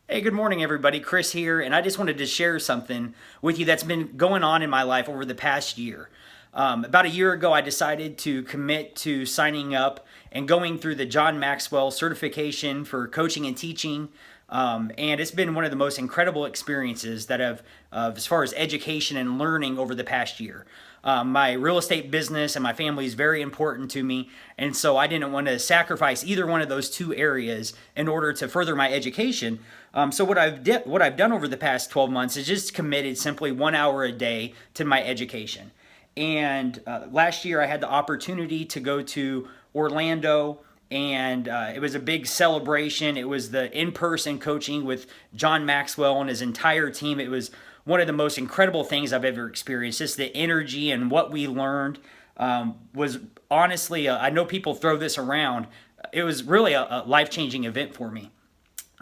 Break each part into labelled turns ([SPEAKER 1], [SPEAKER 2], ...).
[SPEAKER 1] Hey, good morning, everybody. Chris here, and I just wanted to share something with you that's been going on in my life over the past year. About a year ago, I decided to commit to signing up and going through the John Maxwell certification for coaching and teaching. And it's been one of the most incredible experiences that I've, as far as education and learning over the past year. My real estate business and my family is very important to me, and so I didn't want to sacrifice either one of those two areas in order to further my education. So what I've done over the past 12 months is just committed simply 1 hour a day to my education. And last year I had the opportunity to go to Orlando, and it was a big celebration. It was the in-person coaching with John Maxwell and his entire team. It was one of the most incredible things I've ever experienced. Just the energy and what we learned was honestly, I know people throw this around. It was really a life-changing event for me.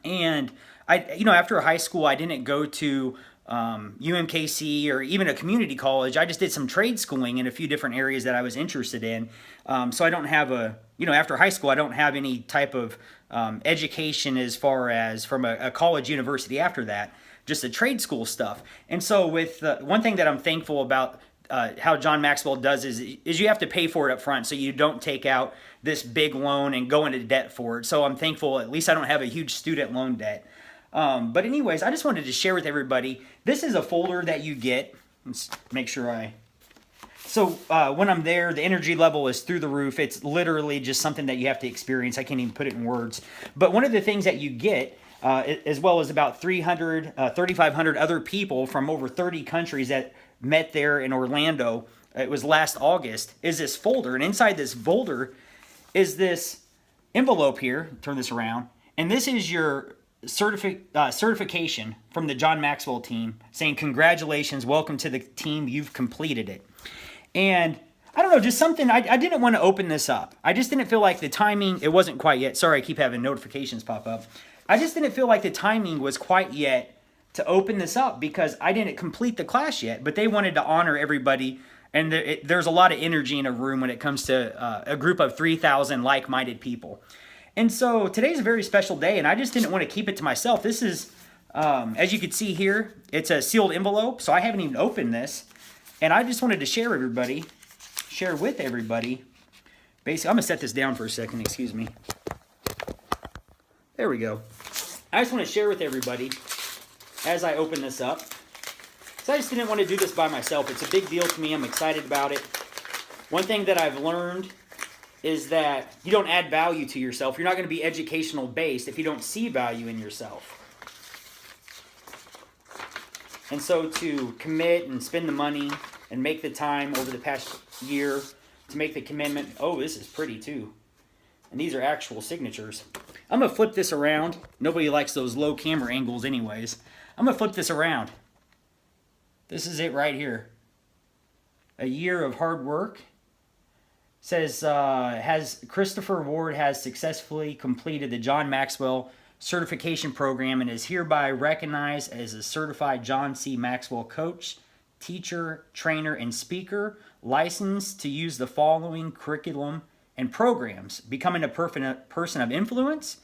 [SPEAKER 1] And after high school, I didn't go to UMKC or even a community college. I just did some trade schooling in a few different areas that I was interested in. So I don't have after high school, I don't have any type of education as far as from a college university after that, just the trade school stuff. And so with one thing that I'm thankful about how John Maxwell does is you have to pay for it up front, so you don't take out this big loan and go into debt for it. So I'm thankful at least I don't have a huge student loan debt. But anyways, I just wanted to share with everybody, this is a folder that you get. Let's make sure So when I'm there, the energy level is through the roof. It's literally just something that you have to experience. I can't even put it in words. But one of the things that you get, as well as about 3,500 other people from over 30 countries that met there in Orlando, it was last August, is this folder. And inside this folder is this envelope here. Turn this around. And this is your certification from the John Maxwell team saying, congratulations, welcome to the team, you've completed it. And I don't know, just something, I didn't want to open this up. I just didn't feel like the timing, it wasn't quite yet. Sorry, I keep having notifications pop up. I just didn't feel like the timing was quite yet to open this up because I didn't complete the class yet, but they wanted to honor everybody. And there's a lot of energy in a room when it comes to a group of 3,000 like-minded people. And so today's a very special day, and I just didn't want to keep it to myself. This is, as you can see here, it's a sealed envelope, so I haven't even opened this. And I just wanted to share with everybody. Basically, I'm going to set this down for a second, excuse me. There we go. I just want to share with everybody as I open this up. So I just didn't want to do this by myself. It's a big deal to me. I'm excited about it. One thing that I've learned is that you don't add value to yourself. You're not going to be educational based if you don't see value in yourself. And so to commit and spend the money and make the time over the past year to make the commitment. Oh, this is pretty too. And these are actual signatures. I'm going to flip this around. Nobody likes those low camera angles anyways. I'm going to flip this around. This is it right here. A year of hard work. Says, Christopher Ward has successfully completed the John Maxwell certification program and is hereby recognized as a certified John C. Maxwell coach, teacher, trainer, and speaker, licensed to use the following curriculum and programs: becoming a person of influence,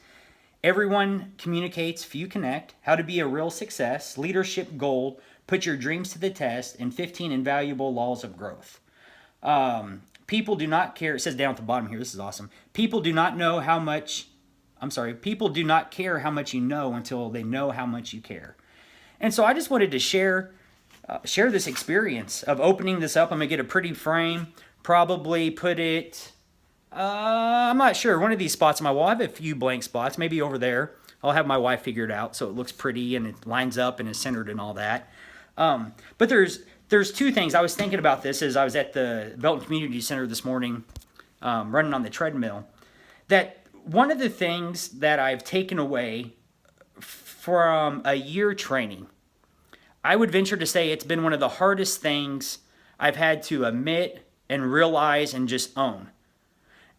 [SPEAKER 1] everyone communicates, few connect, how to be a real success, leadership gold, put your dreams to the test, and 15 invaluable laws of growth. People do not care. It says down at the bottom here. This is awesome. People do not care how much you know until they know how much you care. And so I just wanted to share this experience of opening this up. I'm going to get a pretty frame, probably put it, I'm not sure, one of these spots on my wall. I have a few blank spots, maybe over there. I'll have my wife figure it out so it looks pretty and it lines up and is centered and all that. But there's two things. I was thinking about this as I was at the Belton Community Center this morning, running on the treadmill, that one of the things that I've taken away from a year training, I would venture to say it's been one of the hardest things I've had to admit and realize and just own.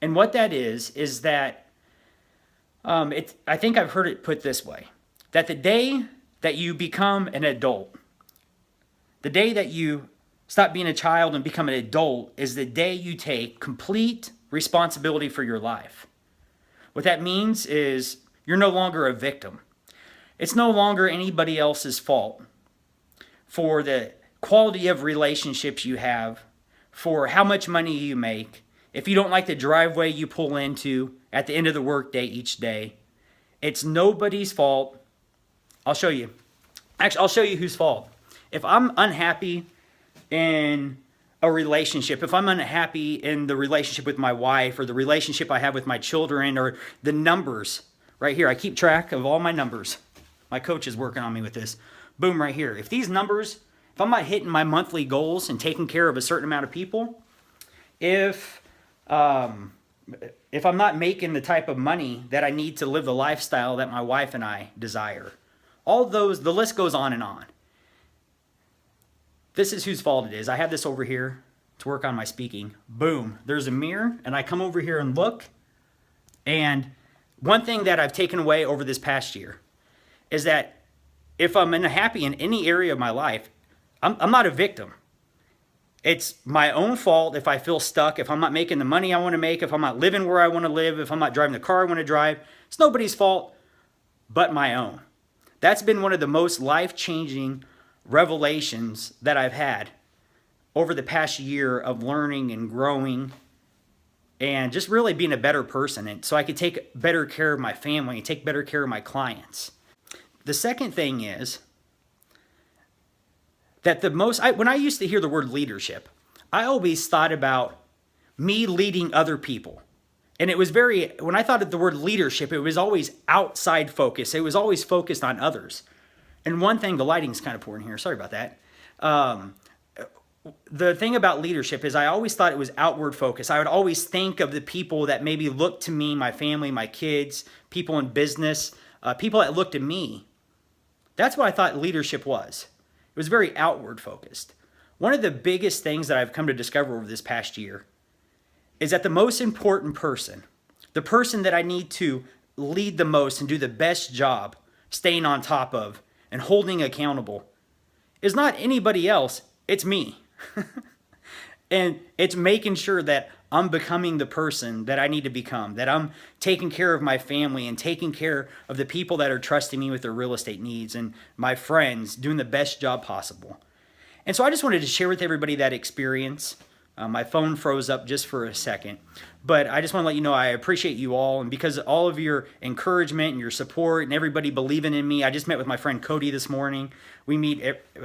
[SPEAKER 1] And what that is that I think I've heard it put this way, that the day that you become an adult, the day that you stop being a child and become an adult is the day you take complete responsibility for your life. What that means is you're no longer a victim. It's no longer anybody else's fault for the quality of relationships you have, for how much money you make, if you don't like the driveway you pull into at the end of the workday each day. It's nobody's fault. I'll show you. Actually, I'll show you whose fault. If I'm unhappy in a relationship, if I'm unhappy in the relationship with my wife or the relationship I have with my children or the numbers, right here, I keep track of all my numbers. My coach is working on me with this. Boom, right here. If these numbers, if I'm not hitting my monthly goals and taking care of a certain amount of people, if I'm not making the type of money that I need to live the lifestyle that my wife and I desire, all those, the list goes on and on. This is whose fault it is. I have this over here to work on my speaking. Boom, there's a mirror, and I come over here and look. And one thing that I've taken away over this past year is that if I'm unhappy in any area of my life, I'm not a victim. It's my own fault if I feel stuck, if I'm not making the money I want to make, if I'm not living where I want to live, if I'm not driving the car I want to drive. It's nobody's fault but my own. That's been one of the most life-changing revelations that I've had over the past year of learning and growing and just really being a better person. And so I could take better care of my family and take better care of my clients. The second thing is that when I used to hear the word leadership, I always thought about me leading other people. And it was when I thought of the word leadership, it was always outside focus. It was always focused on others. And one thing, the lighting's kind of poor in here. Sorry about that. The thing about leadership is I always thought it was outward focus. I would always think of the people that maybe looked to me, my family, my kids, people in business, people that looked to me. That's what I thought leadership was. It was very outward focused. One of the biggest things that I've come to discover over this past year is that the most important person, the person that I need to lead the most and do the best job staying on top of and holding accountable, is not anybody else, it's me. And it's making sure that I'm becoming the person that I need to become, that I'm taking care of my family and taking care of the people that are trusting me with their real estate needs and my friends, doing the best job possible. And so I just wanted to share with everybody that experience. My phone froze up just for a second, but I just want to let you know I appreciate you all, and because of all of your encouragement and your support and everybody believing in me. I just met with my friend Cody this morning. We meet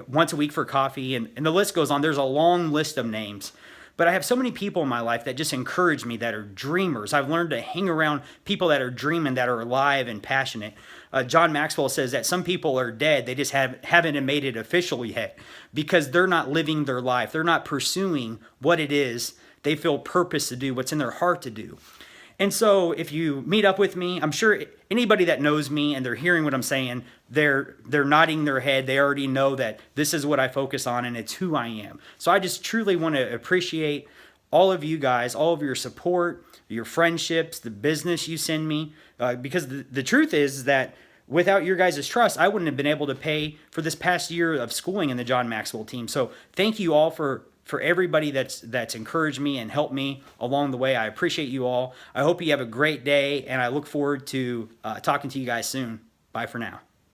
[SPEAKER 1] once a week for coffee, and the list goes on. There's a long list of names, but I have so many people in my life that just encourage me, that are dreamers. I've learned to hang around people that are dreaming, that are alive and passionate. John Maxwell says that some people are dead. They just haven't made it official yet because they're not living their life. They're not pursuing what it is they feel purpose to do, what's in their heart to do. And so if you meet up with me, I'm sure anybody that knows me and they're hearing what I'm saying, they're nodding their head. They already know that this is what I focus on and it's who I am. So I just truly want to appreciate all of you guys, all of your support, your friendships, the business you send me, because the truth is that without your guys' trust, I wouldn't have been able to pay for this past year of schooling in the John Maxwell team. So thank you all for everybody that's encouraged me and helped me along the way. I appreciate you all. I hope you have a great day, and I look forward to talking to you guys soon. Bye for now.